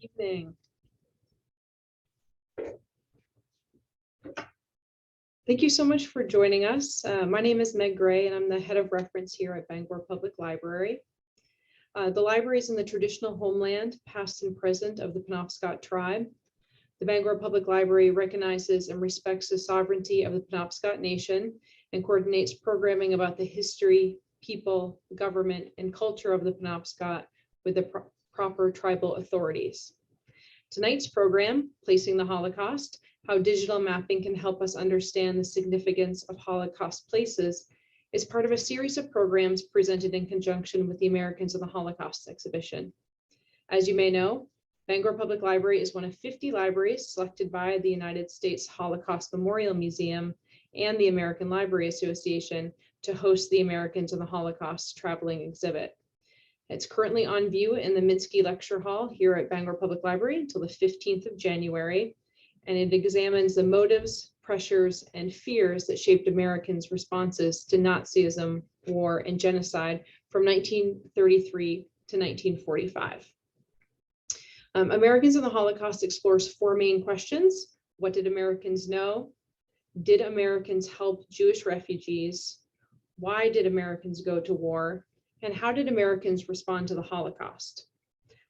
Evening. Thank you so much for joining us. My name is Meg Gray, and I'm the head of reference here at Bangor Public Library. The library is in the traditional homeland, past and present, of the Penobscot tribe. The Bangor Public Library recognizes and respects the sovereignty of the Penobscot Nation and coordinates programming about the history, people, government, and culture of the Penobscot with the proper tribal authorities. Tonight's program, Placing the Holocaust, How Digital Mapping Can Help Us Understand the Significance of Holocaust Places, is part of a series of programs presented in conjunction with the Americans of the Holocaust exhibition. As you may know, Bangor Public Library is one of 50 libraries selected by the United States Holocaust Memorial Museum and the American Library Association to host the Americans of the Holocaust traveling exhibit. It's currently on view in the Minsky Lecture Hall here at Bangor Public Library until the 15th of January, and it examines the motives, pressures, and fears that shaped Americans' responses to Nazism, war, and genocide from 1933 to 1945. Americans in the Holocaust explores four main questions. What did Americans know? Did Americans help Jewish refugees? Why did Americans go to war? And how did Americans respond to the Holocaust?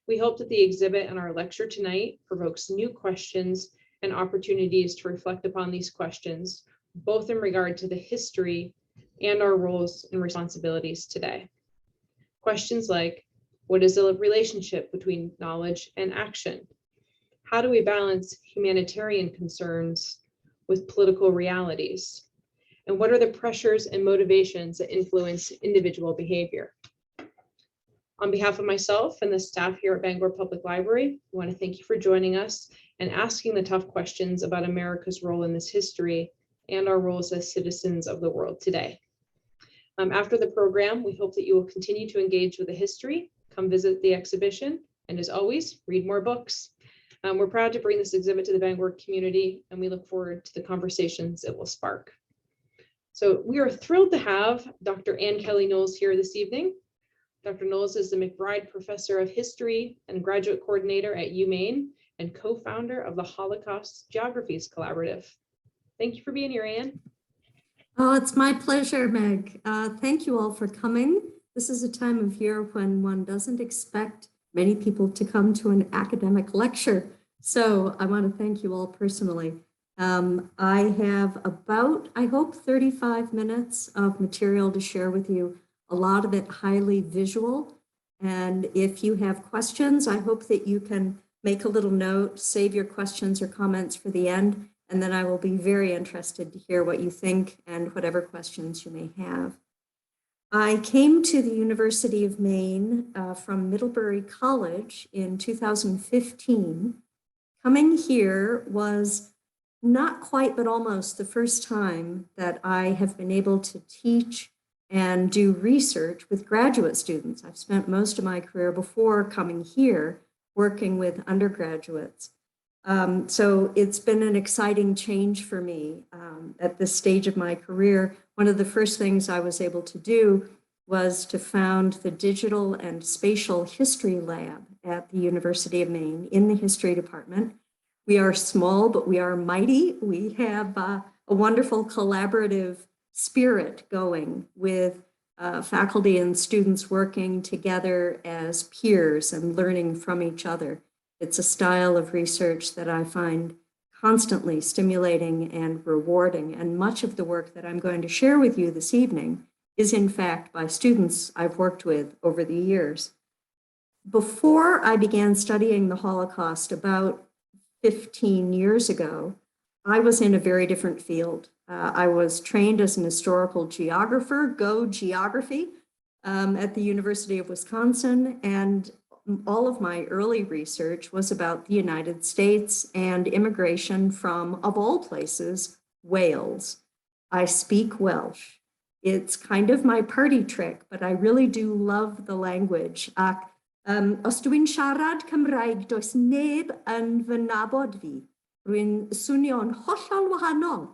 We hope that the exhibit and our lecture tonight provokes new questions and opportunities to reflect upon these questions, both in regard to the history and our roles and responsibilities today. Questions like, what is the relationship between knowledge and action? How do we balance humanitarian concerns with political realities? And what are the pressures and motivations that influence individual behavior? On behalf of myself and the staff here at Bangor Public Library, I want to thank you for joining us and asking the tough questions about America's role in this history and our roles as citizens of the world today. After the program, we hope that you will continue to engage with the history, come visit the exhibition, and as always, read more books. We're proud to bring this exhibit to the Bangor community, and we look forward to the conversations it will spark. So we are thrilled to have Dr. Ann Kelly Knowles here this evening. Dr. Knowles is the McBride Professor of History and Graduate Coordinator at UMaine and co-founder of the Holocaust Geographies Collaborative. Thank you for being here, Ann. Oh, it's my pleasure, Meg. Thank you all for coming. This is a time of year when one doesn't expect many people to come to an academic lecture. So I want to thank you all personally. I have about, I hope, 35 minutes of material to share with you, a lot of it highly visual. And if you have questions, I hope that you can make a little note, save your questions or comments for the end, and then I will be very interested to hear what you think and whatever questions you may have. I came to the University of Maine from Middlebury College in 2015. Coming here was not quite, but almost the first time that I have been able to teach and do research with graduate students. I've spent most of my career before coming here working with undergraduates. So it's been an exciting change for me at this stage of my career. One of the first things I was able to do was to found the Digital and Spatial History Lab at the University of Maine in the History Department. We are small, but we are mighty. We have a wonderful collaborative spirit going with faculty and students working together as peers and learning from each other. It's a style of research that I find constantly stimulating and rewarding. And much of the work that I'm going to share with you this evening is in fact by students I've worked with over the years. Before I began studying the Holocaust about 15 years ago, I was in a very different field. I was trained as an historical geographer, go geography, at the University of Wisconsin, and all of my early research was about the United States and immigration from, of all places, Wales. I speak Welsh. It's kind of my party trick, but I really do love the language. Os dwi'n siarad Cymraeg, does neb yn fy nabod fi. Rwy'n swnio'n hollol wahanol.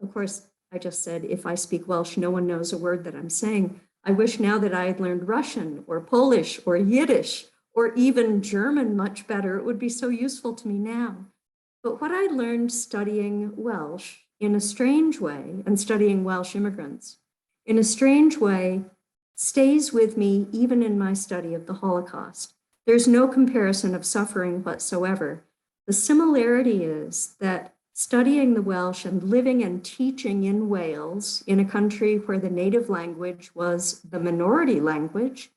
Of course, I just said, if I speak Welsh, no one knows a word that I'm saying. I wish now that I had learned Russian or Polish or Yiddish or even German much better. It would be so useful to me now. But what I learned studying Welsh in a strange way, and studying Welsh immigrants, in a strange way, stays with me even in my study of the Holocaust. There's no comparison of suffering whatsoever. The similarity is that studying the Welsh and living and teaching in Wales, in a country where the native language was the minority language,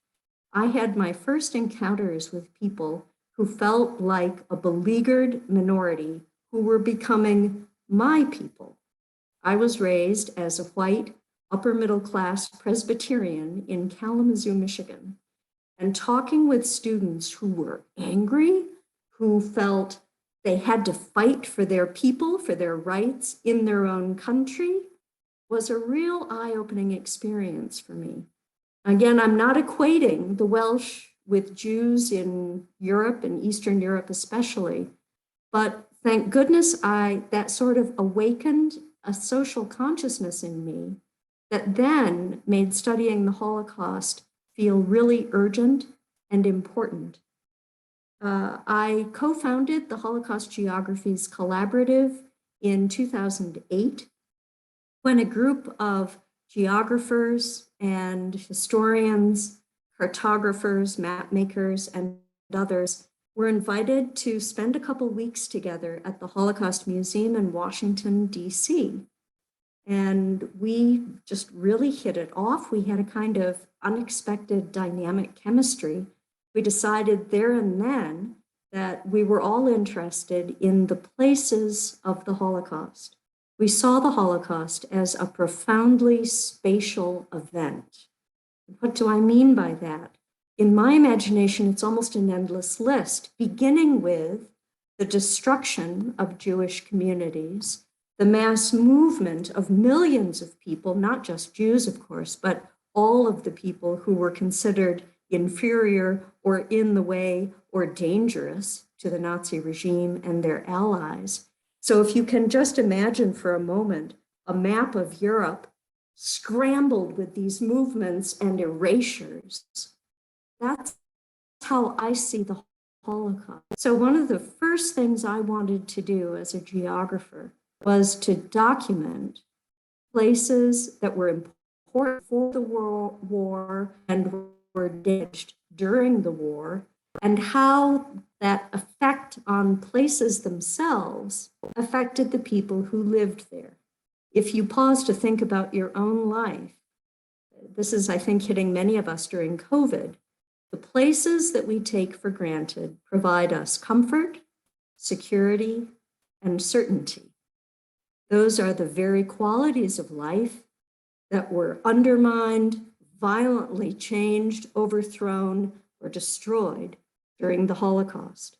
I had my first encounters with people who felt like a beleaguered minority who were becoming my people. I was raised as a white, upper middle class Presbyterian in Kalamazoo, Michigan, and talking with students who were angry, who felt they had to fight for their people, for their rights in their own country, was a real eye-opening experience for me. Again, I'm not equating the Welsh with Jews in Europe and Eastern Europe especially, but thank goodness that sort of awakened a social consciousness in me that then made studying the Holocaust feel really urgent and important. I co-founded the Holocaust Geographies Collaborative in 2008 when a group of geographers and historians, cartographers, map makers, and others were invited to spend a couple weeks together at the Holocaust Museum in Washington, D.C. And we just really hit it off. We had a kind of unexpected dynamic chemistry. We decided there and then that we were all interested in the places of the Holocaust. We saw the Holocaust as a profoundly spatial event. What do I mean by that? In my imagination, it's almost an endless list, beginning with the destruction of Jewish communities, the mass movement of millions of people, not just Jews, of course, but all of the people who were considered inferior or in the way or dangerous to the Nazi regime and their allies. So if you can just imagine for a moment a map of Europe scrambled with these movements and erasures, that's how I see the Holocaust. So one of the first things I wanted to do as a geographer was to document places that were important for the war and were damaged during the war, and how that effect on places themselves affected the people who lived there. If you pause to think about your own life, this is, I think, hitting many of us during COVID, the places that we take for granted provide us comfort, security, and certainty. Those are the very qualities of life that were undermined, violently changed, overthrown, or destroyed during the Holocaust.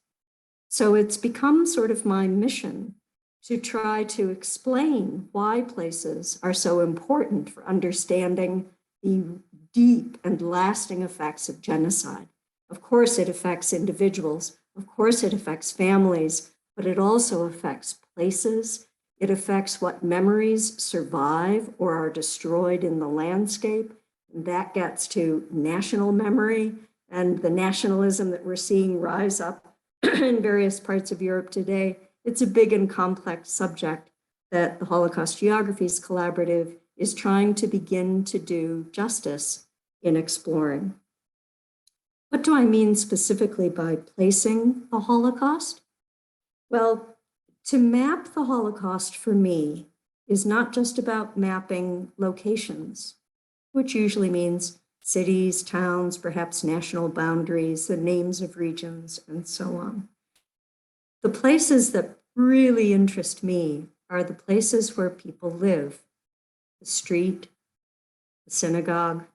So it's become sort of my mission to try to explain why places are so important for understanding the deep and lasting effects of genocide. Of course, it affects individuals. Of course, it affects families, but it also affects places. It affects what memories survive or are destroyed in the landscape. And that gets to national memory and the nationalism that we're seeing rise up in various parts of Europe today. It's a big and complex subject that the Holocaust Geographies Collaborative is trying to begin to do justice in exploring. What do I mean specifically by placing the Holocaust? Well, to map the Holocaust for me is not just about mapping locations, which usually means cities, towns, perhaps national boundaries, the names of regions, and so on. The places that really interest me are the places where people live: the street, the synagogue,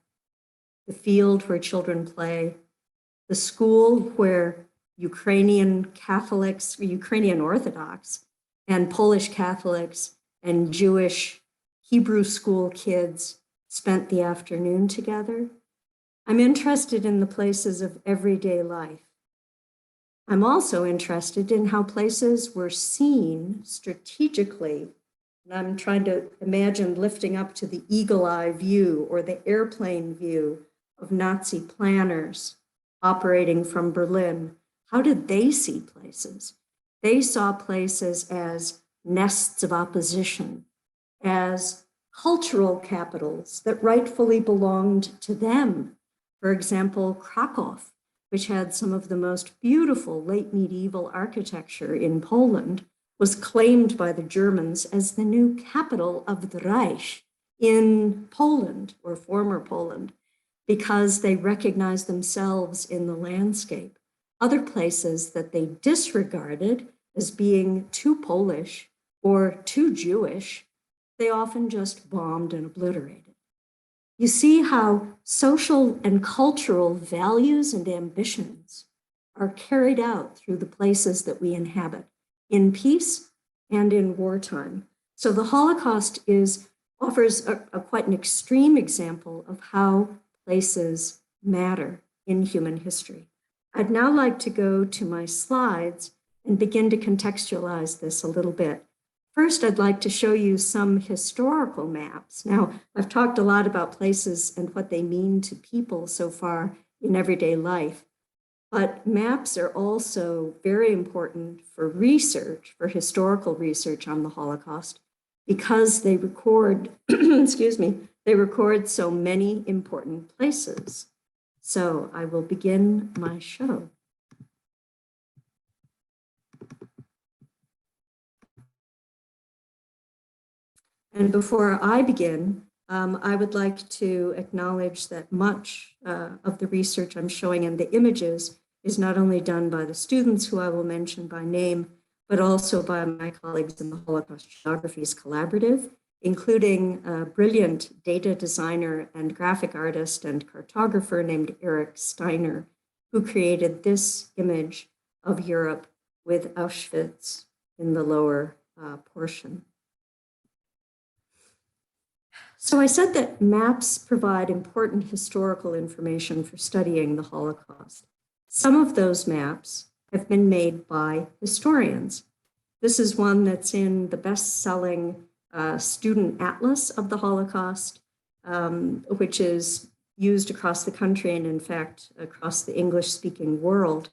the field where children play, the school where Ukrainian Catholics, Ukrainian Orthodox, and Polish Catholics and Jewish Hebrew school kids spent the afternoon together. I'm interested in the places of everyday life. I'm also interested in how places were seen strategically. And I'm trying to imagine lifting up to the eagle eye view or the airplane view of Nazi planners operating from Berlin, how did they see places? They saw places as nests of opposition, as cultural capitals that rightfully belonged to them. For example, Krakow, which had some of the most beautiful late medieval architecture in Poland, was claimed by the Germans as the new capital of the Reich in Poland, or former Poland, because they recognized themselves in the landscape. Other places that they disregarded as being too Polish or too Jewish, they often just bombed and obliterated. You see how social and cultural values and ambitions are carried out through the places that we inhabit, in peace and in wartime. So the Holocaust offers quite an extreme example of how places matter in human history. I'd now like to go to my slides and begin to contextualize this a little bit. First, I'd like to show you some historical maps. Now, I've talked a lot about places and what they mean to people so far in everyday life, but maps are also very important for research, for historical research on the Holocaust, because they record, excuse me, they record so many important places. So I will begin my show. And before I begin, I would like to acknowledge that much of the research I'm showing and the images is not only done by the students who I will mention by name, but also by my colleagues in the Holocaust Geographies Collaborative, including a brilliant data designer and graphic artist and cartographer named Eric Steiner, who created this image of Europe with Auschwitz in the lower portion. So I said that maps provide important historical information for studying the Holocaust. Some of those maps have been made by historians. This is one that's in the best-selling student atlas of the Holocaust, which is used across the country and in fact across the English-speaking world.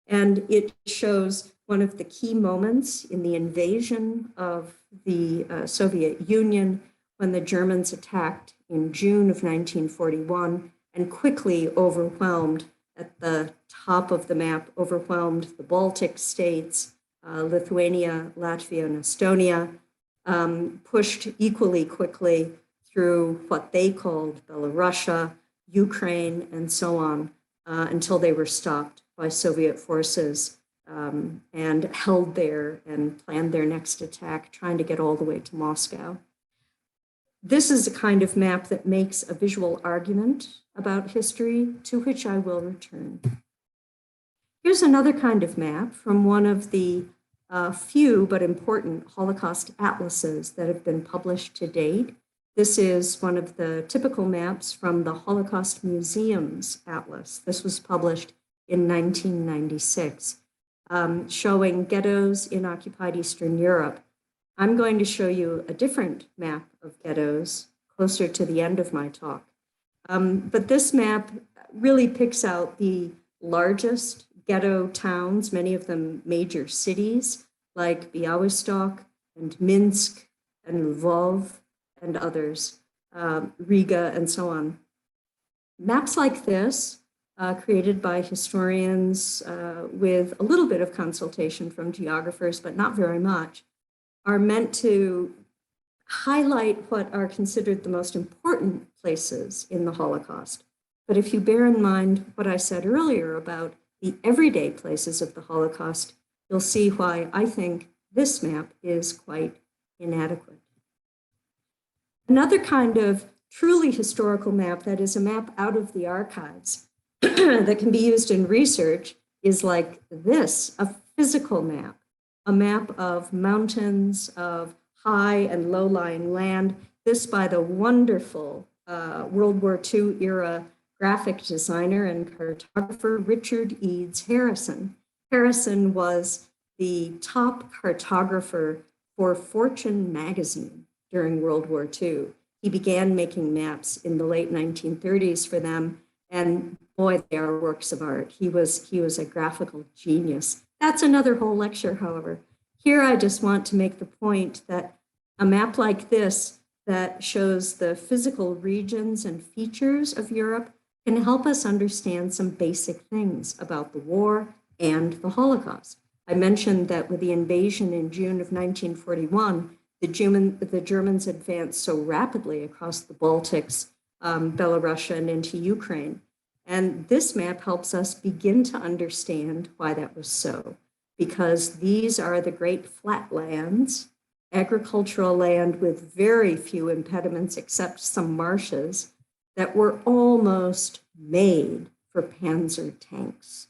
And it shows one of the key moments in the invasion of the Soviet Union when the Germans attacked in June of 1941 and quickly overwhelmed, at the top of the map, overwhelmed the Baltic states, Lithuania, Latvia, and Estonia, pushed equally quickly through what they called Belarusia, Ukraine, and so on, until they were stopped by Soviet forces and held there and planned their next attack, trying to get all the way to Moscow. This is a kind of map that makes a visual argument about history, to which I will return. Here's another kind of map from one of the few but important Holocaust atlases that have been published to date. This is one of the typical maps from the Holocaust Museum's atlas. This was published in 1996, showing ghettos in occupied Eastern Europe. I'm going to show you a different map of ghettos closer to the end of my talk. But this map really picks out the largest ghetto towns, many of them major cities like Białystok and Minsk and Lvov and others, Riga and so on. Maps like this, created by historians with a little bit of consultation from geographers, but not very much, are meant to highlight what are considered the most important places in the Holocaust. But if you bear in mind what I said earlier about the everyday places of the Holocaust, you'll see why I think this map is quite inadequate. Another kind of truly historical map that is a map out of the archives that can be used in research is like this, a physical map. A map of mountains, of high and low-lying land. This by the wonderful World War II era graphic designer and cartographer Richard Eads Harrison. Harrison was the top cartographer for Fortune magazine during World War II. He began making maps in the late 1930s for them And boy, they are works of art. He was a graphical genius. That's another whole lecture, however. Here, I just want to make the point that a map like this that shows the physical regions and features of Europe can help us understand some basic things about the war and the Holocaust. I mentioned that with the invasion in June of 1941, the Germans advanced so rapidly across the Baltics, Belarus, and into Ukraine. And this map helps us begin to understand why that was so, because these are the great flatlands, agricultural land with very few impediments except some marshes that were almost made for Panzer tanks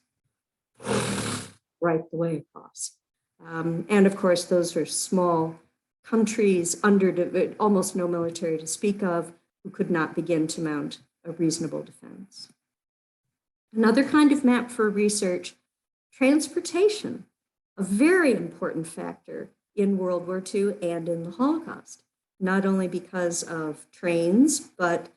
right the way across. And of course, those are small countries under almost no military to speak of, who could not begin to mount a reasonable defense. Another kind of map for research, transportation, a very important factor in World War II and in the Holocaust, not only because of trains, but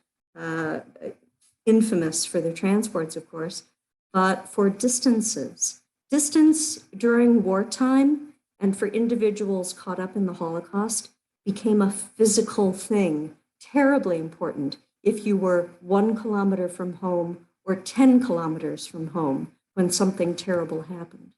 infamous for their transports, of course, but for distances. Distance during wartime and for individuals caught up in the Holocaust became a physical thing, terribly important if you were 1 kilometer from home or 10 kilometers from home when something terrible happened.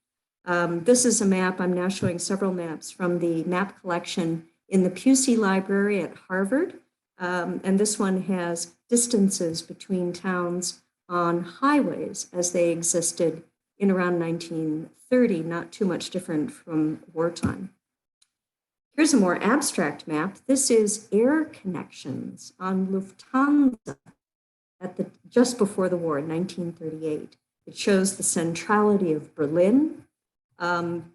This is a map. I'm now showing several maps from the map collection in the Pusey Library at Harvard. And this one has distances between towns on highways as they existed in around 1930, not too much different from wartime. Here's a more abstract map. This is air connections on Lufthansa just before the war in 1938. It shows the centrality of Berlin,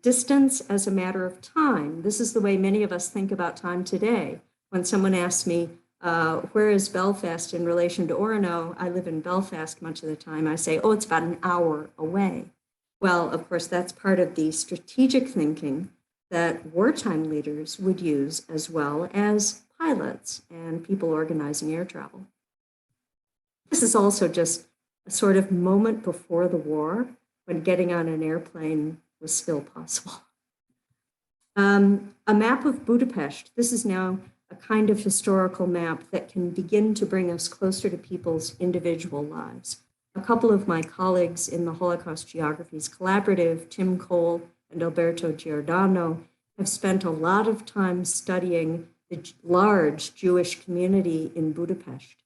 distance as a matter of time. This is the way many of us think about time today. When someone asks me, where is Belfast in relation to Orono? I live in Belfast much of the time. I say, oh, it's about an hour away. Well, of course, that's part of the strategic thinking that wartime leaders would use, as well as pilots and people organizing air travel. This is also just a sort of moment before the war when getting on an airplane was still possible. A map of Budapest. This is now a kind of historical map that can begin to bring us closer to people's individual lives. A couple of my colleagues in the Holocaust Geographies Collaborative, Tim Cole and Alberto Giordano, have spent a lot of time studying the large Jewish community in Budapest.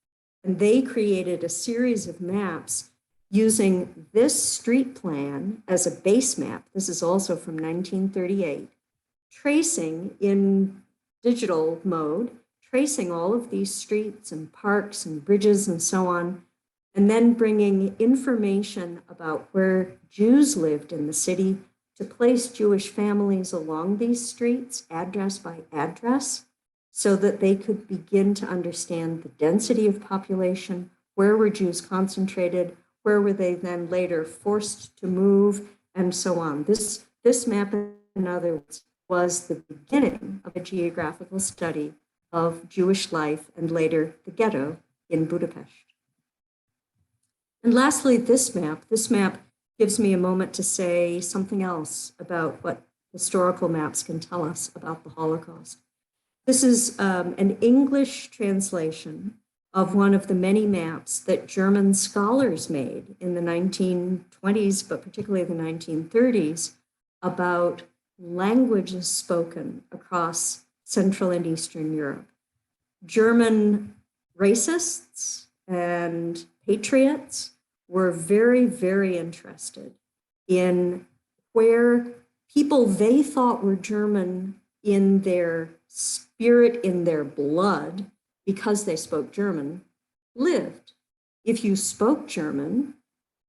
And they created a series of maps using this street plan as a base map. This is also from 1938, tracing in digital mode, tracing all of these streets and parks and bridges and so on, and then bringing information about where Jews lived in the city to place Jewish families along these streets, address by address, so that they could begin to understand the density of population, where were Jews concentrated, where were they then later forced to move, and so on. This map, in other words, was the beginning of a geographical study of Jewish life and later the ghetto in Budapest. And lastly, this map gives me a moment to say something else about what historical maps can tell us about the Holocaust. This is an English translation of one of the many maps that German scholars made in the 1920s, but particularly the 1930s, about languages spoken across Central and Eastern Europe. German racists and patriots were very, very interested in where people they thought were German in their spirit, in their blood, because they spoke German, lived. If you spoke German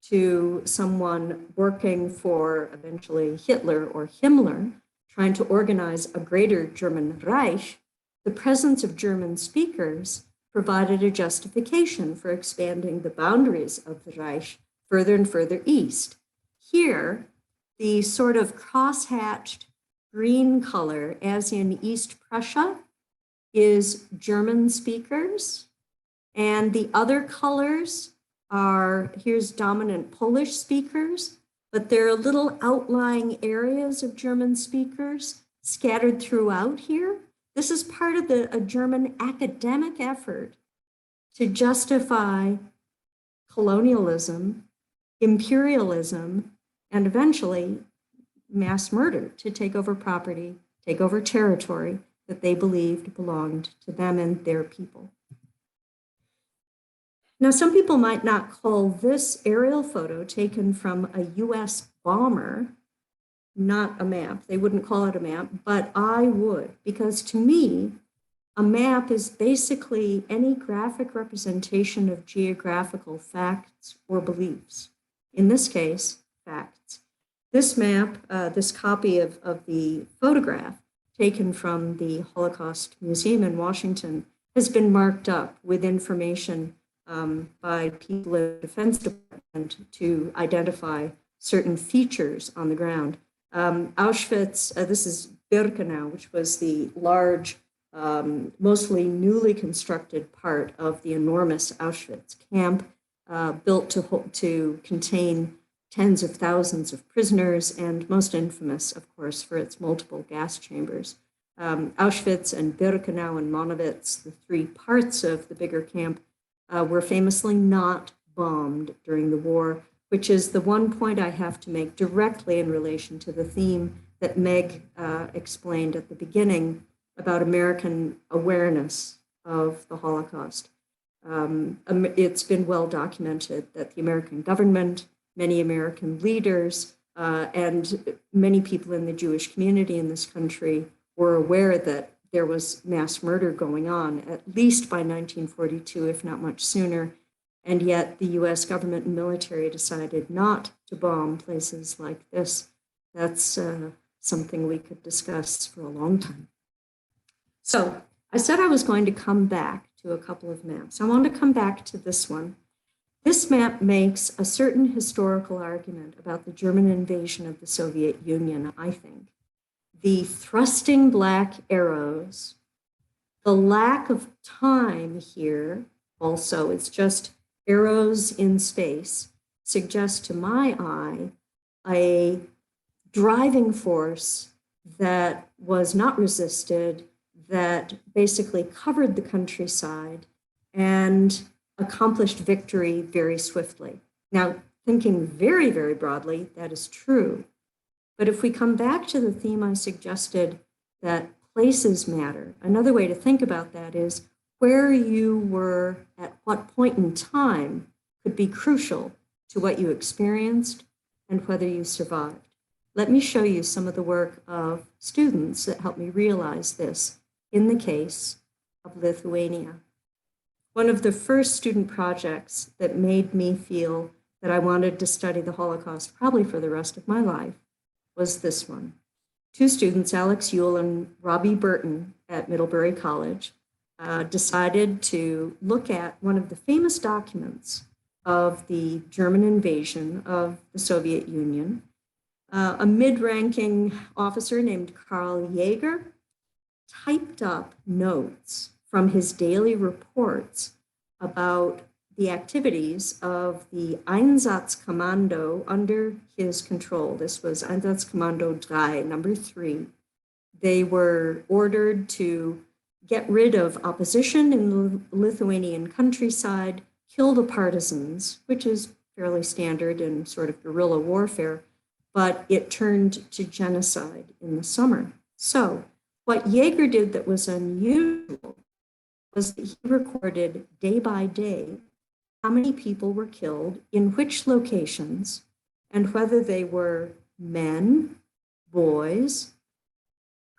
to someone working for eventually Hitler or Himmler, trying to organize a greater German Reich, the presence of German speakers provided a justification for expanding the boundaries of the Reich further and further east. Here, the sort of cross-hatched green color, as in East Prussia, is German speakers, and the other colors here's dominant Polish speakers, but there are little outlying areas of German speakers scattered throughout here. This is part of a German academic effort to justify colonialism, imperialism, and eventually mass murder, to take over property, take over territory that they believed belonged to them and their people. Now, some people might not call this aerial photo taken from a US bomber not a map. They wouldn't call it a map, but I would, because to me, a map is basically any graphic representation of geographical facts or beliefs. In this case, facts. This map, this copy of the photograph taken from the Holocaust Museum in Washington, has been marked up with information by people in the Defense Department to identify certain features on the ground. Auschwitz, this is Birkenau, which was the large, mostly newly constructed part of the enormous Auschwitz camp, built to contain tens of thousands of prisoners, and most infamous, of course, for its multiple gas chambers. Auschwitz and Birkenau and Monowitz, the three parts of the bigger camp, were famously not bombed during the war, which is the one point I have to make directly in relation to the theme that Meg explained at the beginning about American awareness of the Holocaust. It's been well documented that the American government, many American leaders, and many people in the Jewish community in this country were aware that there was mass murder going on, at least by 1942, if not much sooner. And yet the US government and military decided not to bomb places like this. That's something we could discuss for a long time. So I said I was going to come back to a couple of maps. I want to come back to this one. This map makes a certain historical argument about the German invasion of the Soviet Union, I think. The thrusting black arrows, the lack of time here, also, it's just arrows in space, suggest to my eye a driving force that was not resisted, that basically covered the countryside and accomplished victory very swiftly. Now, thinking very, very broadly, that is true. But if we come back to the theme I suggested, that places matter, another way to think about that is where you were at what point in time could be crucial to what you experienced and whether you survived. Let me show you some of the work of students that helped me realize this in the case of Lithuania. One of the first student projects that made me feel that I wanted to study the Holocaust probably for the rest of my life was this one. Two students, Alex Yule and Robbie Burton at Middlebury College, decided to look at one of the famous documents of the German invasion of the Soviet Union. A mid-ranking officer named Karl Jaeger typed up notes from his daily reports about the activities of the Einsatzkommando under his control. This was Einsatzkommando 3, number 3. They were ordered to get rid of opposition in the Lithuanian countryside, kill the partisans, which is fairly standard in sort of guerrilla warfare, but it turned to genocide in the summer. So what Jaeger did that was unusual was that he recorded day by day how many people were killed in which locations and whether they were men, boys,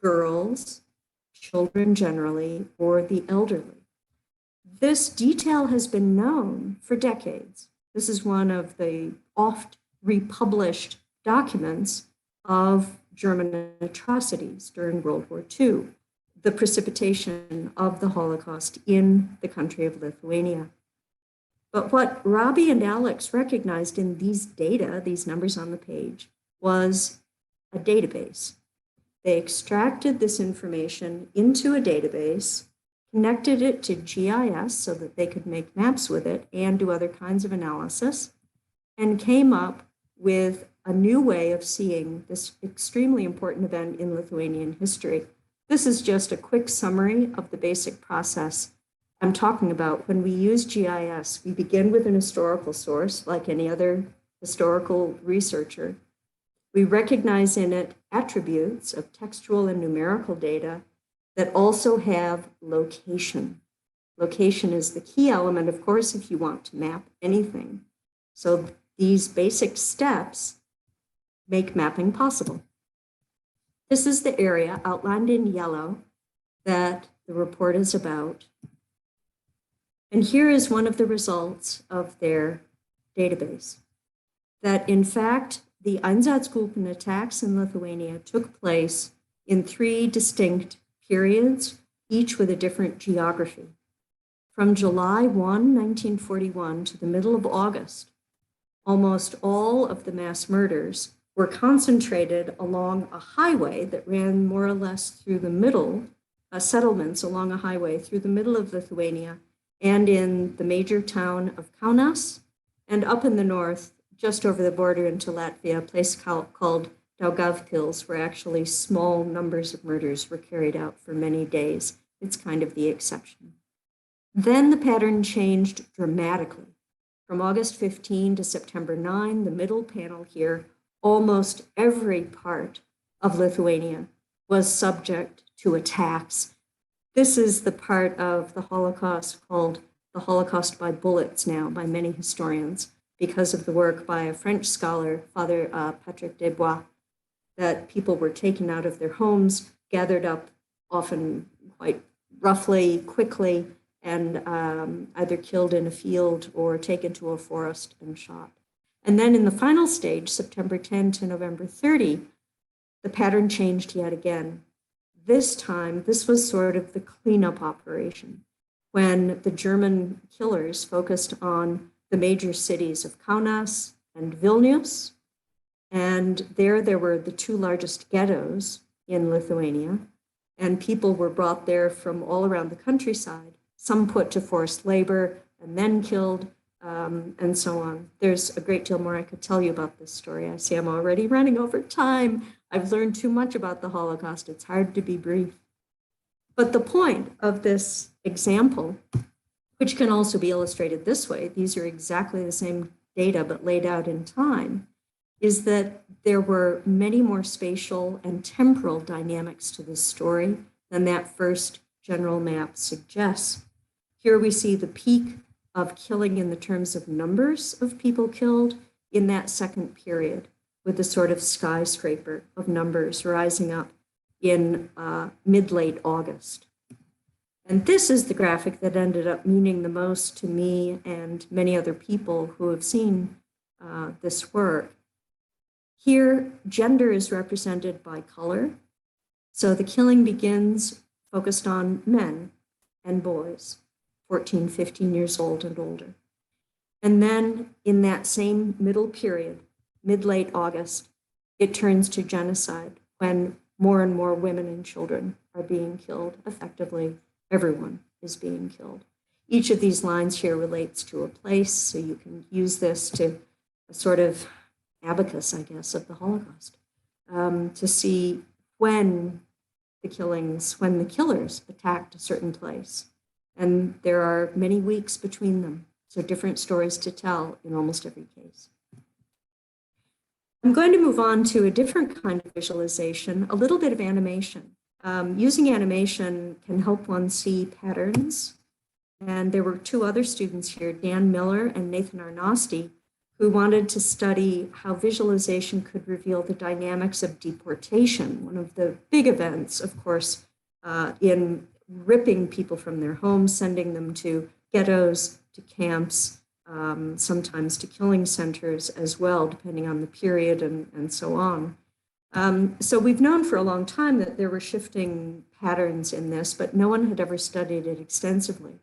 girls, children generally, or the elderly. This detail has been known for decades. This is one of the oft republished documents of German atrocities during World War II, the precipitation of the Holocaust in the country of Lithuania. But what Robbie and Alex recognized in these data, these numbers on the page, was a database. They extracted this information into a database connected it to GIS so that they could make maps with it and do other kinds of analysis, and came up with a new way of seeing this extremely important event in Lithuanian history. This is just a quick summary of the basic process I'm talking about. When we use GIS, we begin with an historical source, like any other historical researcher. We recognize in it attributes of textual and numerical data that also have location. Location is the key element, of course, if you want to map anything. So these basic steps make mapping possible. This is the area outlined in yellow that the report is about. And here is one of the results of their database, that in fact, the Einsatzgruppen attacks in Lithuania took place in 3 distinct periods, each with a different geography. From July 1, 1941 to the middle of August, almost all of the mass murders were concentrated along a highway that ran more or less through the middle, settlements along a highway through the middle of Lithuania and in the major town of Kaunas, and up in the north, just over the border into Latvia, a place called Daugavpils, where actually small numbers of murders were carried out for many days. It's kind of the exception. Then the pattern changed dramatically. From August 15 to September 9, the middle panel here, almost every part of Lithuania was subject to attacks. This is the part of the Holocaust called the Holocaust by bullets now by many historians, because of the work by a French scholar, Father Patrick Desbois, that people were taken out of their homes, gathered up often quite roughly, quickly, and either killed in a field or taken to a forest and shot. And then in the final stage, September 10 to November 30, the pattern changed yet again. This time, this was sort of the cleanup operation, when the German killers focused on the major cities of Kaunas and Vilnius. And there were the 2 largest ghettos in Lithuania, and people were brought there from all around the countryside, some put to forced labor and then killed, and so on. There's a great deal more I could tell you about this story. I see I'm already running over time. I've learned too much about the Holocaust. It's hard to be brief. But the point of this example, which can also be illustrated this way, these are exactly the same data but laid out in time, is that there were many more spatial and temporal dynamics to this story than that first general map suggests. Here we see the peak of killing in the terms of numbers of people killed in that second period, with a sort of skyscraper of numbers rising up in mid-late August. And this is the graphic that ended up meaning the most to me and many other people who have seen this work. Here, gender is represented by color. So the killing begins focused on men and boys, 14, 15 years old and older. And then in that same middle period, mid-late August, it turns to genocide when more and more women and children are being killed. Effectively, everyone is being killed. Each of these lines here relates to a place, so you can use this to a sort of abacus, I guess, of the Holocaust, to see when the killers attacked a certain place. And there are many weeks between them, so different stories to tell in almost every case. I'm going to move on to a different kind of visualization, a little bit of animation. Using animation can help one see patterns. And there were 2 other students here, Dan Miller and Nathan Arnosti, who wanted to study how visualization could reveal the dynamics of deportation, one of the big events, of course, in ripping people from their homes, sending them to ghettos, to camps, sometimes to killing centers as well, depending on the period and so on. So we've known for a long time that there were shifting patterns in this, but no one had ever studied it extensively.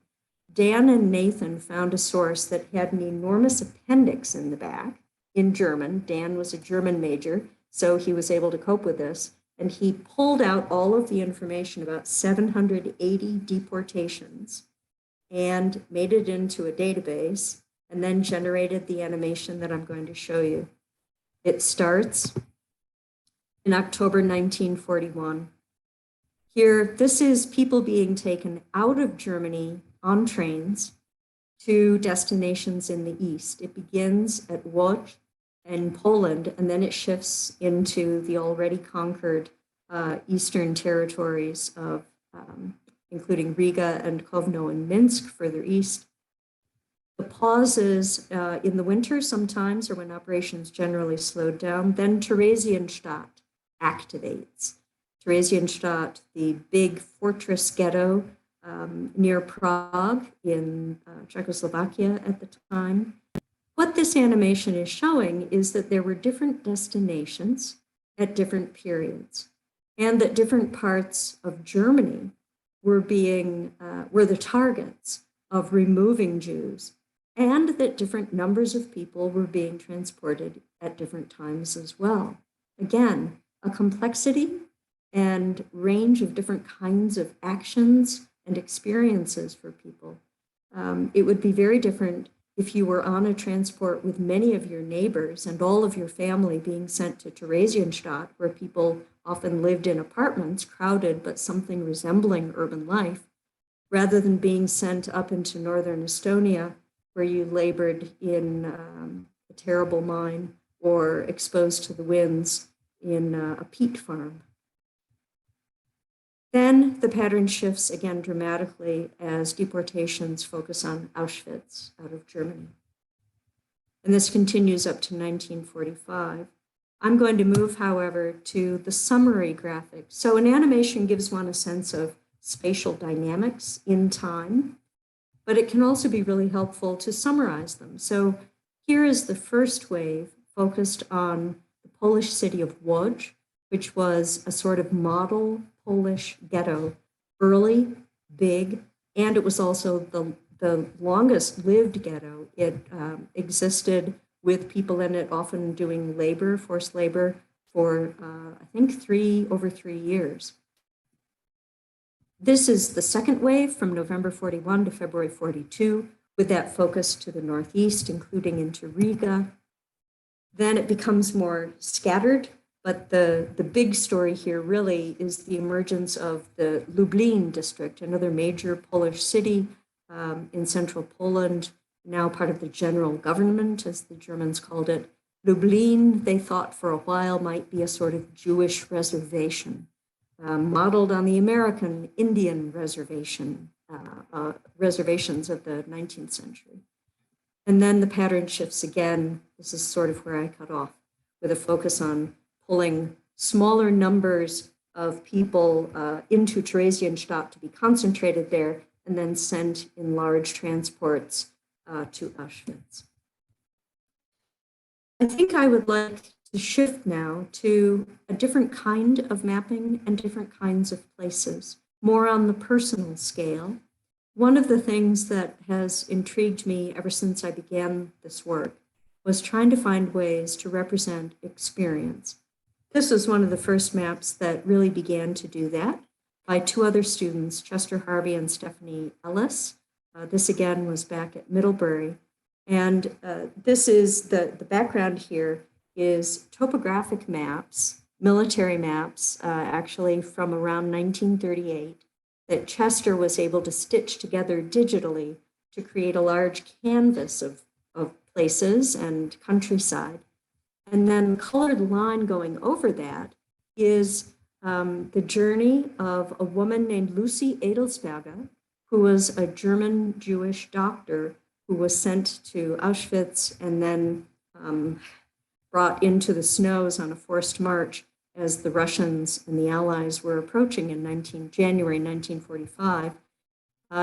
Dan and Nathan found a source that had an enormous appendix in the back in German. Dan was a German major, so he was able to cope with this. and he pulled out all of the information about 780 deportations and made it into a database, and then generated the animation that I'm going to show you. It starts in October 1941. Here, this is people being taken out of Germany on trains to destinations in the east. It begins at Łódź in Poland, and then it shifts into the already conquered eastern territories of, including Riga and Kovno and Minsk further east. The pauses in the winter sometimes, or when operations generally slowed down, then Theresienstadt activates. Theresienstadt, the big fortress ghetto near Prague in Czechoslovakia at the time. What this animation is showing is that there were different destinations at different periods, and that different parts of Germany were the targets of removing Jews, and that different numbers of people were being transported at different times as well. Again, a complexity and range of different kinds of actions and experiences for people. It would be very different if you were on a transport with many of your neighbors and all of your family being sent to Theresienstadt, where people often lived in apartments, crowded, but something resembling urban life, rather than being sent up into northern Estonia, where you labored in a terrible mine or exposed to the winds in a peat farm. Then the pattern shifts again dramatically as deportations focus on Auschwitz out of Germany. And this continues up to 1945. I'm going to move, however, to the summary graphic. So an animation gives one a sense of spatial dynamics in time, but it can also be really helpful to summarize them. So here is the first wave focused on the Polish city of Łódź, which was a sort of model Polish ghetto, early, big, and it was also the longest lived ghetto. It existed with people in it often doing labor, forced labor, for I think over 3 years. This is the second wave from November 41 to February 42, with that focus to the northeast, including into Riga. Then it becomes more scattered, but the big story here really is the emergence of the Lublin District, another major Polish city in central Poland, now part of the general government, as the Germans called it. Lublin, they thought for a while, might be a sort of Jewish reservation, modeled on the American Indian reservations of the 19th century. And then the pattern shifts again. This is sort of where I cut off, with a focus on pulling smaller numbers of people into Theresienstadt to be concentrated there, and then sent in large transports to Auschwitz. I think I would like to shift now to a different kind of mapping and different kinds of places, more on the personal scale. One of the things that has intrigued me ever since I began this work was trying to find ways to represent experience. This was one of the first maps that really began to do that by two other students, Chester Harvey and Stephanie Ellis. This again was back at Middlebury. And this is the background here is topographic maps, military maps, actually from around 1938, that Chester was able to stitch together digitally to create a large canvas of places and countryside. And then the colored line going over that is the journey of a woman named Lucy Adelsberger, who was a German Jewish doctor who was sent to Auschwitz and then brought into the snows on a forced march as the Russians and the Allies were approaching in January 1945.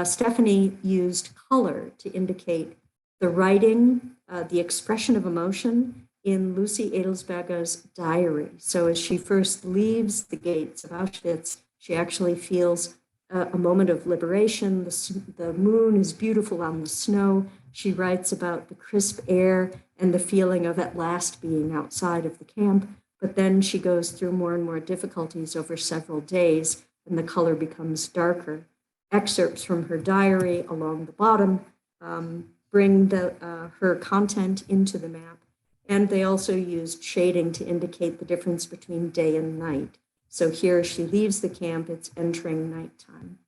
Stephanie used color to indicate the writing, the expression of emotion in Lucy Adelsberger's diary. So as she first leaves the gates of Auschwitz, she actually feels a moment of liberation. The moon is beautiful on the snow. She writes about the crisp air and the feeling of at last being outside of the camp. but then she goes through more and more difficulties over several days, and the color becomes darker. Excerpts from her diary along the bottom bring her content into the map, and they also used shading to indicate the difference between day and night. So here she leaves the camp, it's entering nighttime.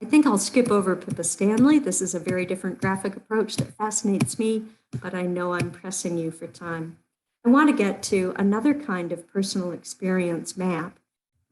I think I'll skip over Pippa Stanley. This is a very different graphic approach that fascinates me, but I know I'm pressing you for time. I want to get to another kind of personal experience map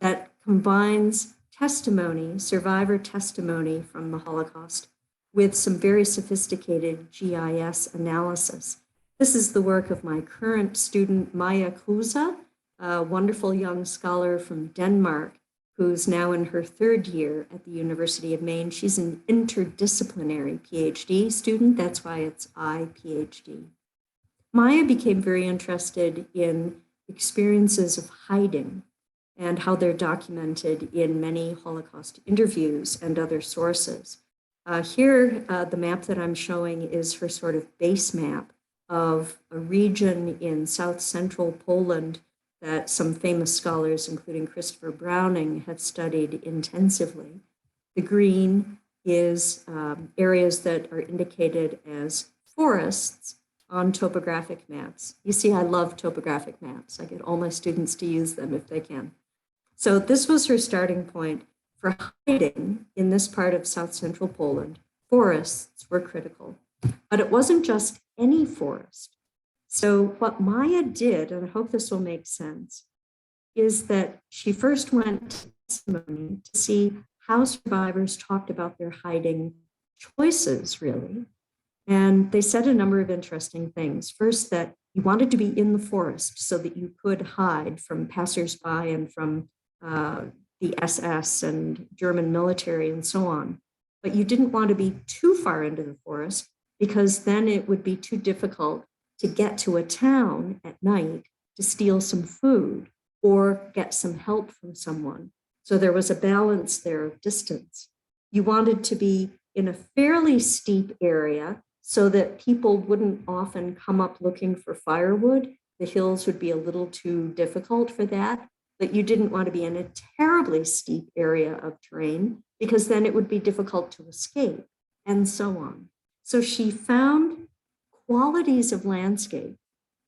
that combines testimony, survivor testimony from the Holocaust, with some very sophisticated GIS analysis. This is the work of my current student, Maya Kruse, a wonderful young scholar from Denmark, who's now in her third year at the University of Maine. She's an interdisciplinary PhD student. That's why it's IPhD. Maya became very interested in experiences of hiding and how they're documented in many Holocaust interviews and other sources. Here, the map that I'm showing is her sort of base map of a region in south central Poland that some famous scholars, including Christopher Browning, have studied intensively. The green is areas that are indicated as forests on topographic maps. You see, I love topographic maps. I get all my students to use them if they can. So this was her starting point for hiding in this part of south central Poland. Forests were critical, but it wasn't just any forest. So what Maya did, and I hope this will make sense, is that she first went to testimony to see how survivors talked about their hiding choices, really. And they said a number of interesting things. First, that you wanted to be in the forest so that you could hide from passersby and from the SS and German military and so on. But you didn't want to be too far into the forest because then it would be too difficult to get to a town at night to steal some food or get some help from someone. So there was a balance there of distance. You wanted to be in a fairly steep area so that people wouldn't often come up looking for firewood. The hills would be a little too difficult for that, but you didn't want to be in a terribly steep area of terrain because then it would be difficult to escape, and so on. So she found qualities of landscape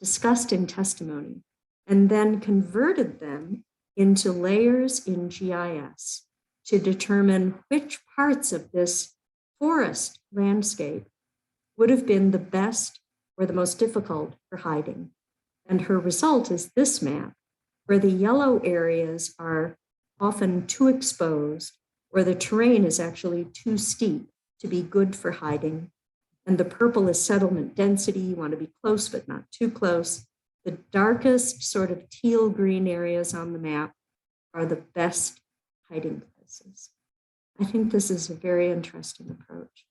discussed in testimony and then converted them into layers in GIS to determine which parts of this forest landscape would have been the best or the most difficult for hiding. And her result is this map, where the yellow areas are often too exposed, or the terrain is actually too steep to be good for hiding. And the purple is settlement density. You want to be close, but not too close. The darkest sort of teal green areas on the map are the best hiding places. I think this is a very interesting approach.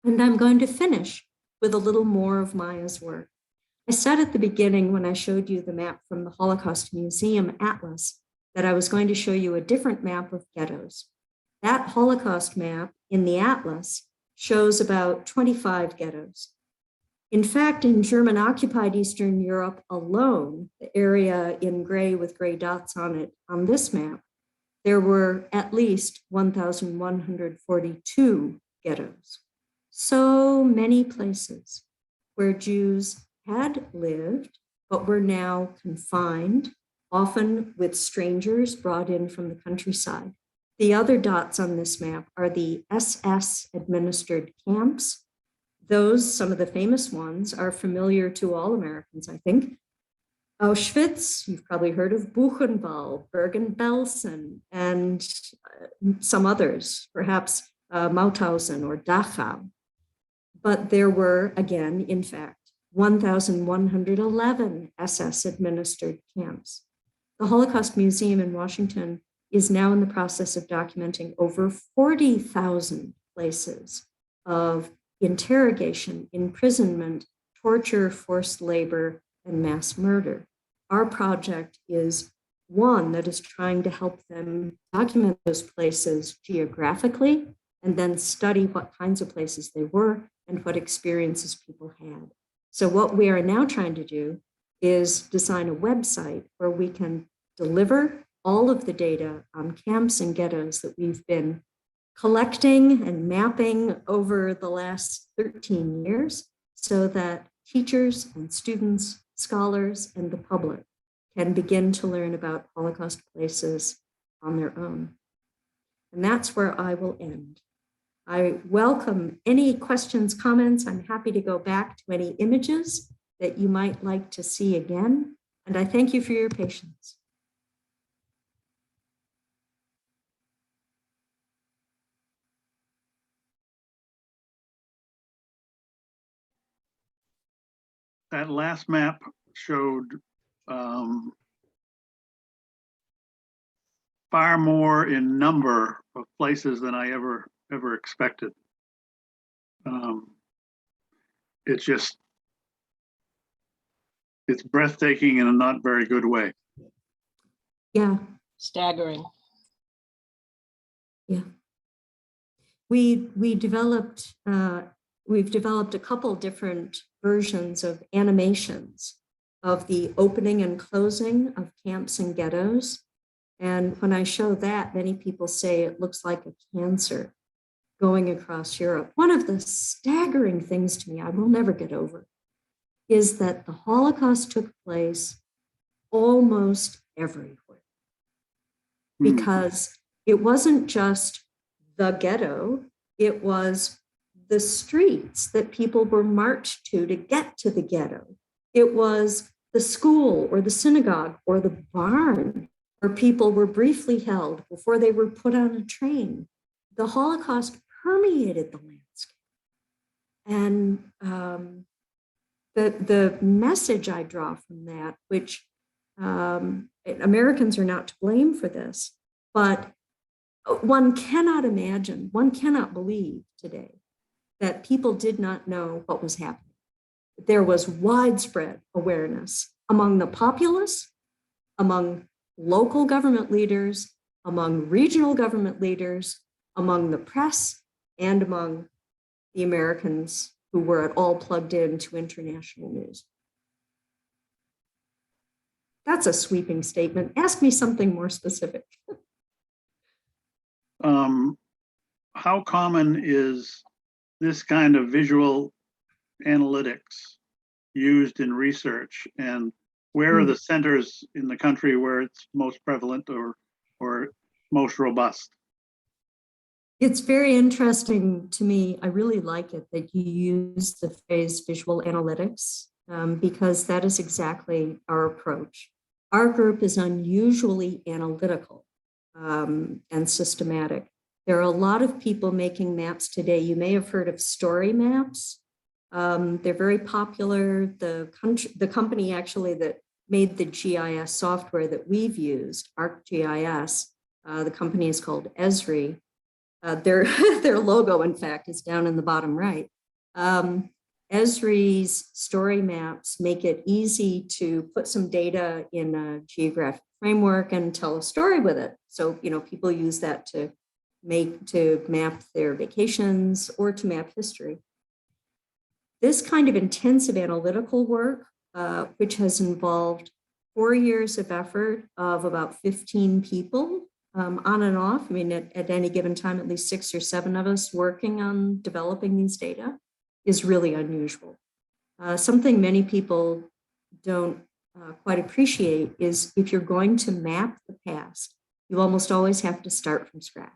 And I'm going to finish with a little more of Maya's work. I said at the beginning when I showed you the map from the Holocaust Museum Atlas that I was going to show you a different map of ghettos. That Holocaust map in the Atlas shows about 25 ghettos. In fact, in German-occupied Eastern Europe alone, the area in gray with gray dots on it on this map, there were at least 1,142 ghettos. So many places where Jews had lived, but were now confined, often with strangers brought in from the countryside. The other dots on this map are the SS-administered camps. Those, some of the famous ones, are familiar to all Americans, I think. Auschwitz, you've probably heard of Buchenwald, Bergen-Belsen, and some others, perhaps Mauthausen or Dachau. But there were, again, in fact, 1,111 SS-administered camps. The Holocaust Museum in Washington is now in the process of documenting over 40,000 places of interrogation, imprisonment, torture, forced labor, and mass murder. Our project is one that is trying to help them document those places geographically and then study what kinds of places they were and what experiences people had. So what we are now trying to do is design a website where we can deliver all of the data on camps and ghettos that we've been collecting and mapping over the last 13 years so that teachers and students, scholars, and the public can begin to learn about Holocaust places on their own. And that's where I will end. I welcome any questions, comments. I'm happy to go back to any images that you might like to see again. And I thank you for your patience. That last map showed far more in number of places than I ever expected. It's breathtaking in a not very good way. Yeah. Staggering. Yeah. We've developed a couple different versions of animations of the opening and closing of camps and ghettos. And when I show that, many people say it looks like a cancer going across Europe. One of the staggering things to me, I will never get over, is that the Holocaust took place almost everywhere. Because it wasn't just the ghetto, it was the streets that people were marched to get to the ghetto. It was the school or the synagogue or the barn where people were briefly held before they were put on a train. The Holocaust permeated the landscape. And the message I draw from that, which Americans are not to blame for this, but one cannot imagine, one cannot believe today that people did not know what was happening. There was widespread awareness among the populace, among local government leaders, among regional government leaders, among the press, and among the Americans who were at all plugged into international news. That's a sweeping statement. Ask me something more specific. How common is this kind of visual analytics used in research, and where are the centers in the country where it's most prevalent or most robust? It's very interesting to me. I really like it that you use the phrase visual analytics because that is exactly our approach. Our group is unusually analytical and systematic. There are a lot of people making maps today. You may have heard of story maps. They're very popular. The company actually that made the GIS software that we've used, ArcGIS, the company is called Esri. Their logo, in fact, is down in the bottom right. Esri's story maps make it easy to put some data in a geographic framework and tell a story with it. So, people use that to map their vacations or to map history. This kind of intensive analytical work, which has involved 4 years of effort of about 15 people on and off. I mean, at any given time, at least 6 or 7 of us working on developing these data is really unusual. Something many people don't quite appreciate is if you're going to map the past, you almost always have to start from scratch.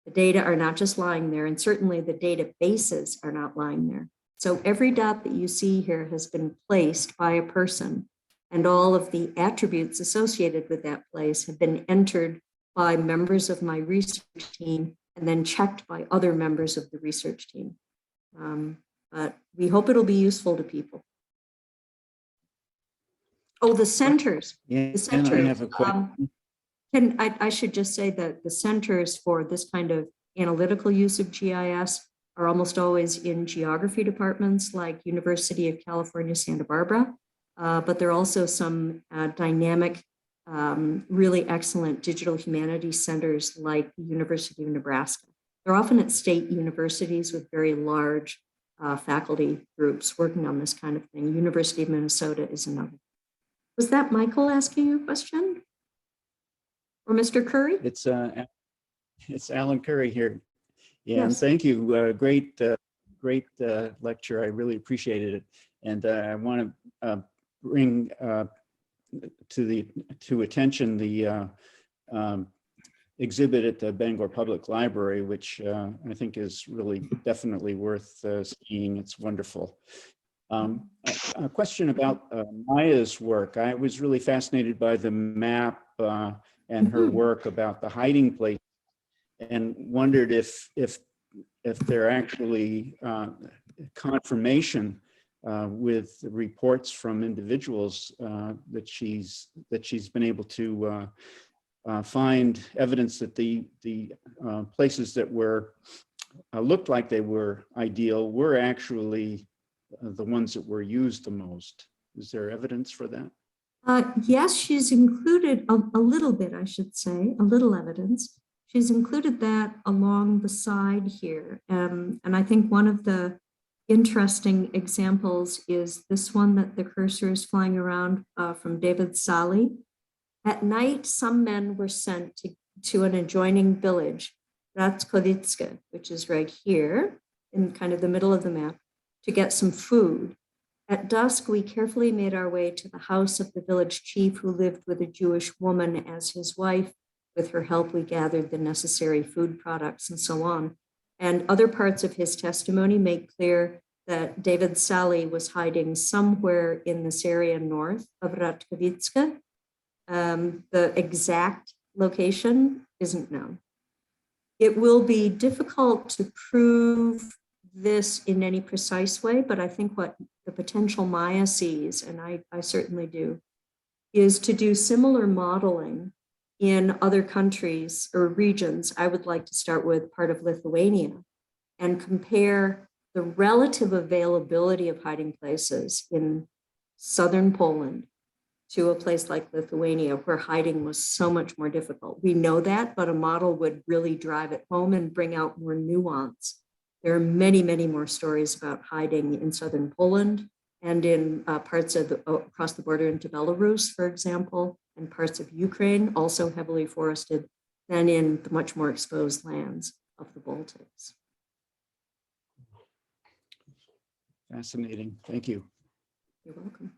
The data are not just lying there, and certainly the databases are not lying there. So every dot that you see here has been placed by a person, and all of the attributes associated with that place have been entered by members of my research team and then checked by other members of the research team. But we hope it'll be useful to people. Oh, the centers. Yeah, The centers. and I have a question. I should just say that the centers for this kind of analytical use of GIS are almost always in geography departments like University of California, Santa Barbara, but there are also some dynamic, really excellent digital humanities centers like the University of Nebraska. They're often at state universities with very large faculty groups working on this kind of thing. University of Minnesota is another. Was that Michael asking a question? Or Mr. Curry? It's Alan Curry here. Yeah, and Yes. thank you. Great lecture. I really appreciated it. And I want to bring to attention the exhibit at the Bangor Public Library, which I think is really definitely worth seeing. It's wonderful. A question about Maya's work. I was really fascinated by the map and her work about the hiding place, and wondered if there actually confirmation with reports from individuals that she's been able to find evidence that the places that were looked like they were ideal were actually the ones that were used the most. Is there evidence for that? Yes, she's included a little bit, I should say, a little evidence. She's included that along the side here. And I think one of the interesting examples is this one that the cursor is flying around from David Sally. At night, some men were sent to an adjoining village, Ratkovitska, which is right here in kind of the middle of the map, to get some food. At dusk, we carefully made our way to the house of the village chief, who lived with a Jewish woman as his wife. With her help, we gathered the necessary food products and so on. And other parts of his testimony make clear that David Sally was hiding somewhere in this area north of Ratkovitska. The exact location isn't known. It will be difficult to prove this in any precise way, but I think what the potential Maya sees, and I certainly do, is to do similar modeling in other countries or regions. I would like to start with part of Lithuania and compare the relative availability of hiding places in southern Poland to a place like Lithuania, where hiding was so much more difficult. We know that, but a model would really drive it home and bring out more nuance. There are many, many more stories about hiding in southern Poland and in parts of across the border into Belarus, for example, and parts of Ukraine, also heavily forested, than in the much more exposed lands of the Baltics. Fascinating. Thank you. You're welcome.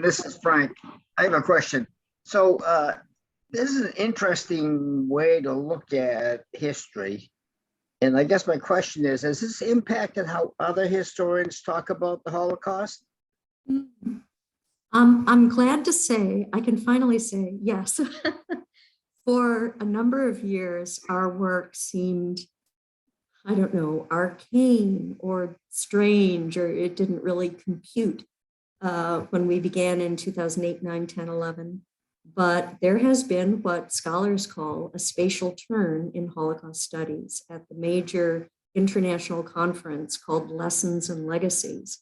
This is Frank. I have a question. So this is an interesting way to look at history. And I guess my question is, has this impacted how other historians talk about the Holocaust? I'm glad to say, I can finally say yes. For a number of years, our work seemed, I don't know, arcane or strange, or it didn't really compute when we began in 2008, 9, 10, 11. But there has been what scholars call a spatial turn in Holocaust studies at the major international conference called Lessons and Legacies.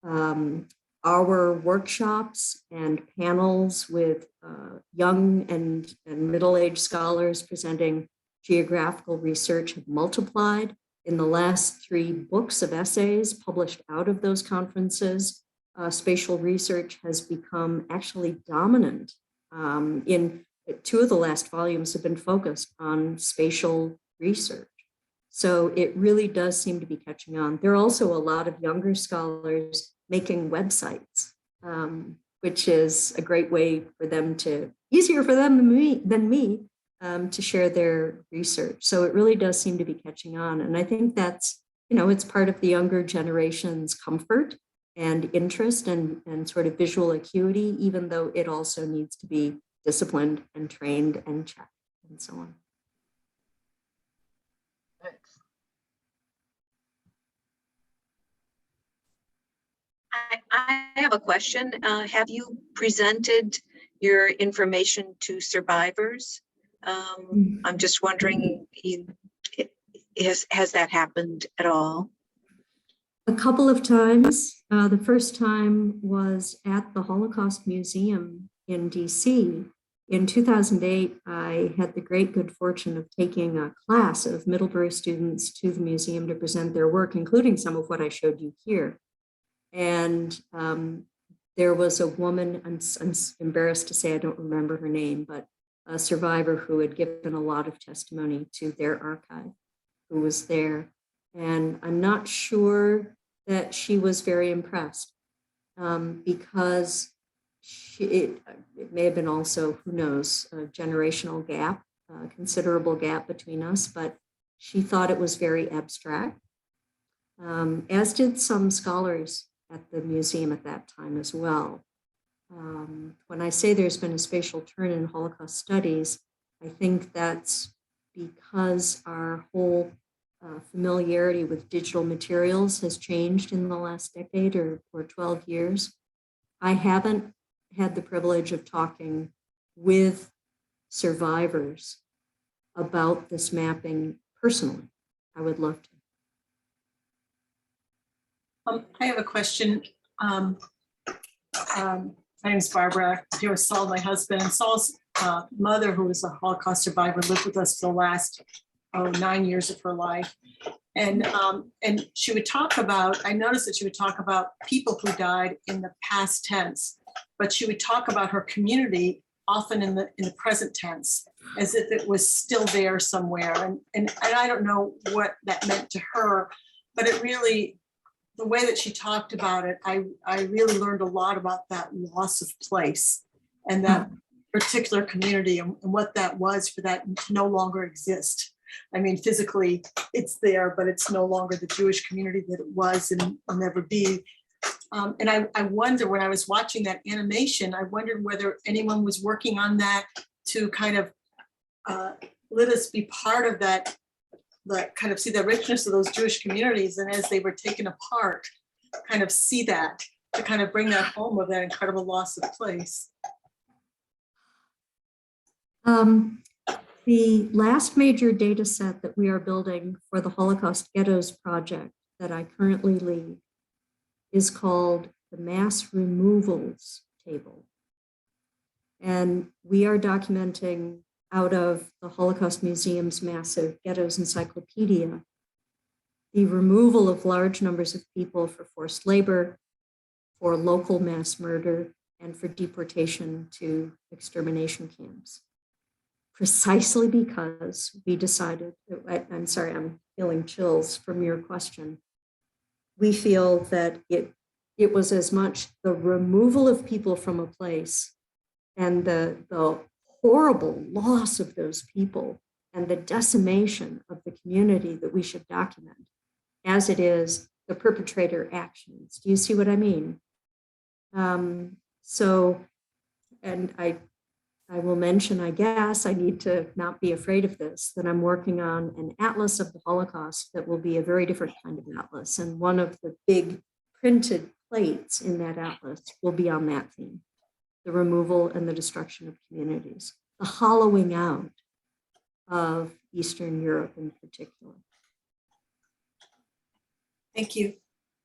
Our workshops and panels with young and middle-aged scholars presenting geographical research have multiplied. In the last 3 books of essays published out of those conferences, spatial research has become actually dominant. In 2 of the last volumes have been focused on spatial research. So it really does seem to be catching on. There are also a lot of younger scholars making websites, which is a great way for them to, easier for them than me to share their research. So it really does seem to be catching on. And I think that's, it's part of the younger generation's comfort and interest and sort of visual acuity, even though it also needs to be disciplined and trained and checked and so on. Thanks. I have a question. Have you presented your information to survivors? I'm just wondering, has that happened at all? A couple of times. The first time was at the Holocaust Museum in DC. In 2008, I had the great good fortune of taking a class of Middlebury students to the museum to present their work, including some of what I showed you here. And there was a woman, I'm embarrassed to say I don't remember her name, but a survivor who had given a lot of testimony to their archive, who was there. And I'm not sure that she was very impressed because it may have been also, who knows, a generational gap, a considerable gap between us, but she thought it was very abstract, as did some scholars at the museum at that time as well. When I say there's been a spatial turn in Holocaust studies, I think that's because our whole familiarity with digital materials has changed in the last decade or 12 years. I haven't had the privilege of talking with survivors about this mapping personally. I would love to. I have a question. My name is Barbara. Here with Saul, my husband, and Saul's mother, who was a Holocaust survivor, lived with us for the last 9 years of her life. And she would talk about, I noticed that she would talk about people who died in the past tense, but she would talk about her community often in the present tense, as if it was still there somewhere. And I don't know what that meant to her, but it really, the way that she talked about it, I really learned a lot about that loss of place and that particular community and what that was for that to no longer exist. I mean, physically it's there, but it's no longer the Jewish community that it was and will never be. And I wonder, when I was watching that animation, I wondered whether anyone was working on that to kind of let us be part of that, kind of see the richness of those Jewish communities, and as they were taken apart, kind of see that, to kind of bring that home of that incredible loss of place. The last major data set that we are building for the Holocaust Ghettos project that I currently lead is called the Mass Removals Table. And we are documenting out of the Holocaust Museum's massive Ghettos Encyclopedia the removal of large numbers of people for forced labor, for local mass murder, and for deportation to extermination camps. Precisely because we decided, I'm sorry, I'm feeling chills from your question. We feel that it was as much the removal of people from a place and the horrible loss of those people and the decimation of the community that we should document, as it is the perpetrator actions. Do you see what I mean? So, and I will mention, I guess, I need to not be afraid of this, that I'm working on an atlas of the Holocaust that will be a very different kind of atlas. And one of the big printed plates in that atlas will be on that theme, the removal and the destruction of communities, the hollowing out of Eastern Europe in particular. Thank you.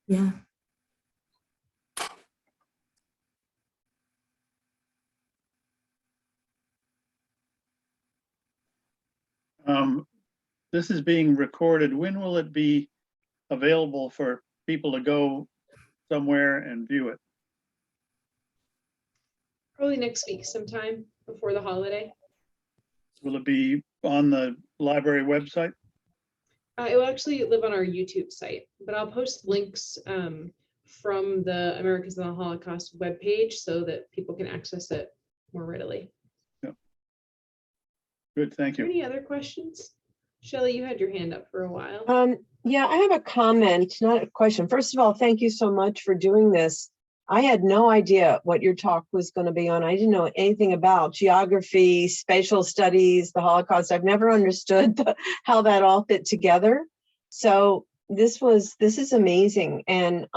Yeah. This is being recorded. When will it be available for people to go somewhere and view it? Probably next week sometime before the holiday. Will it be on the library website? It will actually live on our YouTube site, but I'll post links from the Americans in the Holocaust webpage so that people can access it more readily. Yeah. Good, thank you. Any other questions? Shelley, you had your hand up for a while. Yeah, I have a comment, not a question. First of all, thank you so much for doing this. I had no idea what your talk was going to be on. I didn't know anything about geography, spatial studies, the Holocaust. I've never understood how that all fit together. So this is amazing. And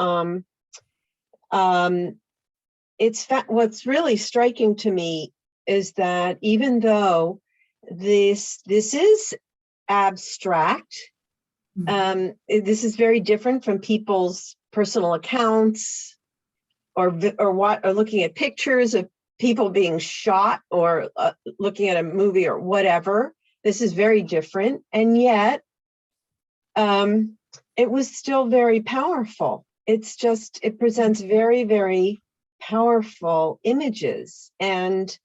what's really striking to me is that even though this is abstract, this is very different from people's personal accounts or looking at pictures of people being shot or looking at a movie or whatever. This is very different, and yet it was still very powerful. It presents very, very powerful images. And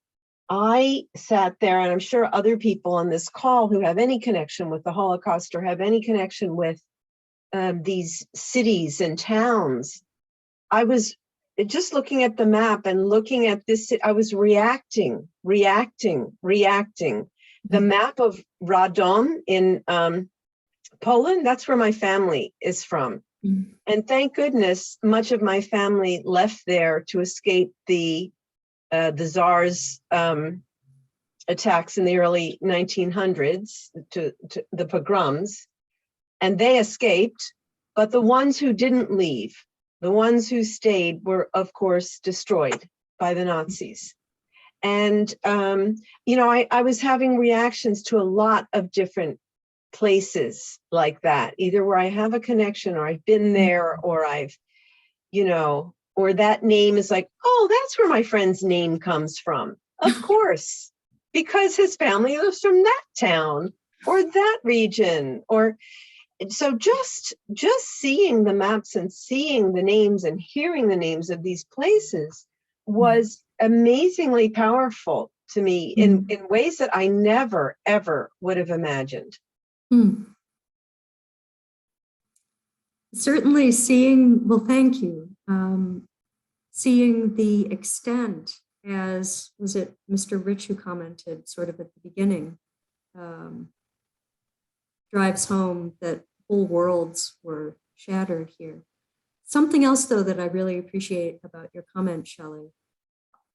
I sat there, and I'm sure other people on this call who have any connection with the Holocaust or have any connection with these cities and towns, I was just looking at the map and looking at this, I was reacting. The map of Radom in Poland, that's where my family is from. And thank goodness, much of my family left there to escape the Tsar's attacks in the early 1900s, to the pogroms, and they escaped. But the ones who didn't leave, the ones who stayed, were of course destroyed by the Nazis. And you know, I was having reactions to a lot of different places like that, either where I have a connection, or I've been there, or I've, you know, or that name is like, oh, that's where my friend's name comes from. Of course, because his family lives from that town or that region. Or so just seeing the maps and seeing the names and hearing the names of these places was amazingly powerful to me in ways that I never, ever would have imagined. Certainly seeing, well, thank you. Seeing the extent, as was it Mr. Rich who commented sort of at the beginning, drives home that whole worlds were shattered here. Something else, though, that I really appreciate about your comment, Shelley,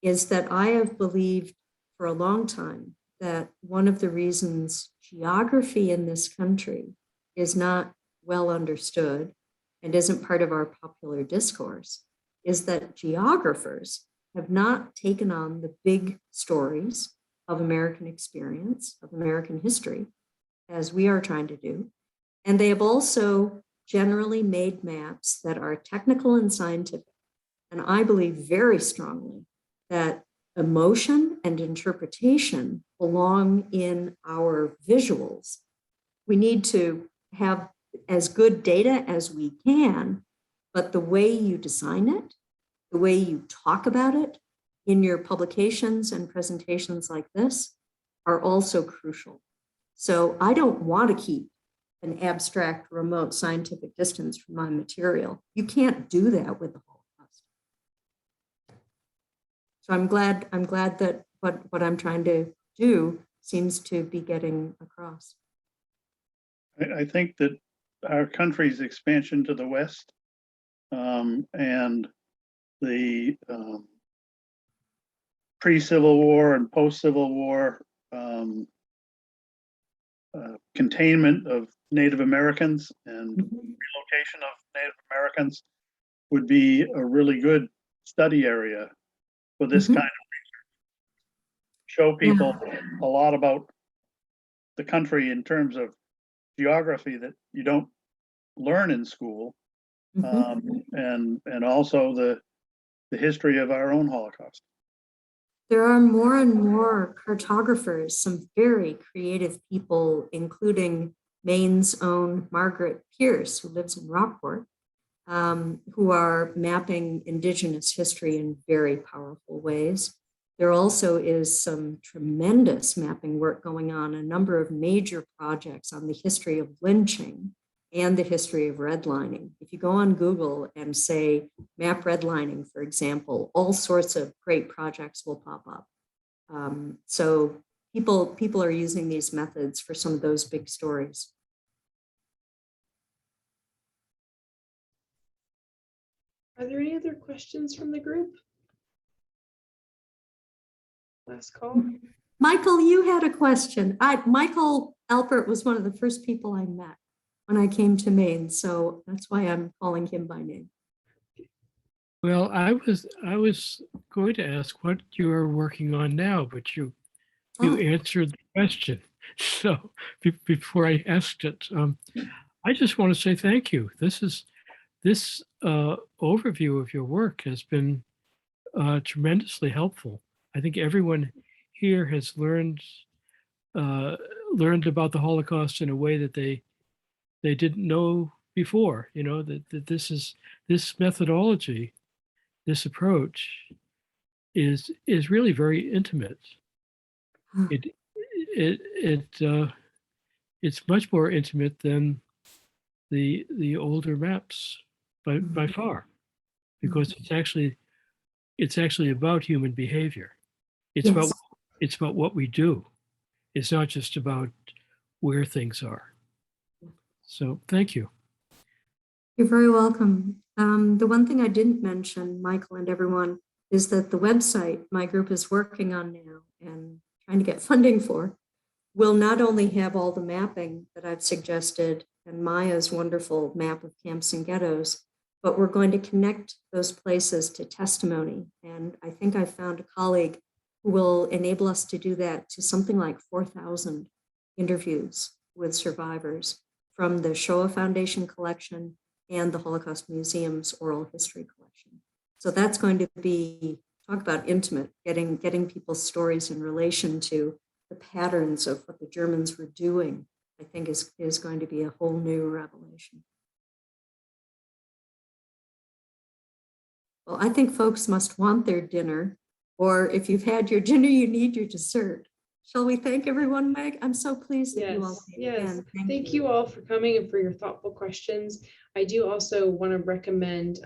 is that I have believed for a long time that one of the reasons geography in this country is not well understood and isn't part of our popular discourse is that geographers have not taken on the big stories of American experience, of American history, as we are trying to do. And they have also generally made maps that are technical and scientific. And I believe very strongly that emotion and interpretation belong in our visuals. We need to have as good data as we can, but the way you design it, the way you talk about it in your publications and presentations like this are also crucial. So I don't want to keep an abstract, remote scientific distance from my material. You can't do that with the Holocaust. So I'm glad that what I'm trying to do seems to be getting across. I think that our country's expansion to the West and the pre-Civil War and post-Civil War containment of Native Americans and relocation of Native Americans would be a really good study area for this kind of research. Show people a lot about the country in terms of geography that you don't learn in school, and also the history of our own Holocaust. There are more and more cartographers, some very creative people, including Maine's own Margaret Pierce, who lives in Rockport, who are mapping Indigenous history in very powerful ways. There also is some tremendous mapping work going on, a number of major projects on the history of lynching and the history of redlining. If you go on Google and say map redlining, for example, all sorts of great projects will pop up. So people are using these methods for some of those big stories. Are there any other questions from the group? Last call. Michael, you had a question. Michael Alpert was one of the first people I met when I came to Maine, so that's why I'm calling him by name. Well, I was going to ask what you are working on now, but you answered the question. So before I asked it, I just want to say thank you. This overview of your work has been tremendously helpful. I think everyone here has learned about the Holocaust in a way that they didn't know before. You know, that this methodology this approach is really very intimate. It's much more intimate than the older maps by far, because it's actually about human behavior. It's Yes. about what we do. It's not just about where things are. So thank you. You're very welcome. The one thing I didn't mention, Michael and everyone, is that the website my group is working on now and trying to get funding for will not only have all the mapping that I've suggested and Maya's wonderful map of camps and ghettos, but we're going to connect those places to testimony. And I think I found a colleague who will enable us to do that to something like 4,000 interviews with survivors from the Shoah Foundation collection and the Holocaust Museum's oral history collection. So that's going to be, talk about intimate, getting people's stories in relation to the patterns of what the Germans were doing, I think is going to be a whole new revelation. Well, I think folks must want their dinner, or if you've had your dinner, you need your dessert. Shall we thank everyone, Meg? I'm so pleased that you all came Yes. again. Thank you all for coming and for your thoughtful questions. I do also want to recommend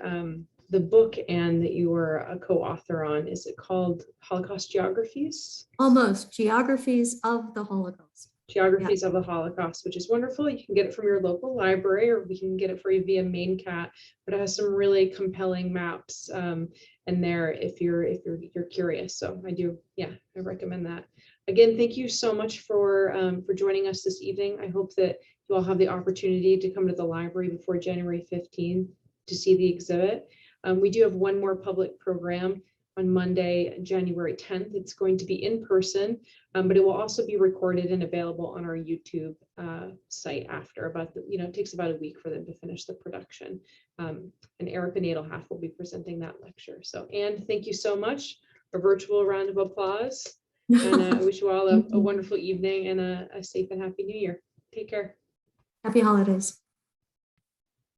the book, Anne, that you were a co-author on. Is it called Holocaust Geographies? Almost. Geographies of the Holocaust. Geographies of the Holocaust, which is wonderful. You can get it from your local library, or we can get it for you via MaineCat, but it has some really compelling maps in there if you're curious. So I recommend that. Again, thank you so much for joining us this evening. I hope that you all have the opportunity to come to the library before January 15th to see the exhibit. We do have one more public program on Monday, January 10th. It's going to be in person, but it will also be recorded and available on our YouTube site after it takes about a week for them to finish the production. And Erica Nadelhoff will be presenting that lecture. So, Anne, thank you so much. A virtual round of applause. And I wish you all a wonderful evening and a safe and happy new year. Take care. Happy holidays.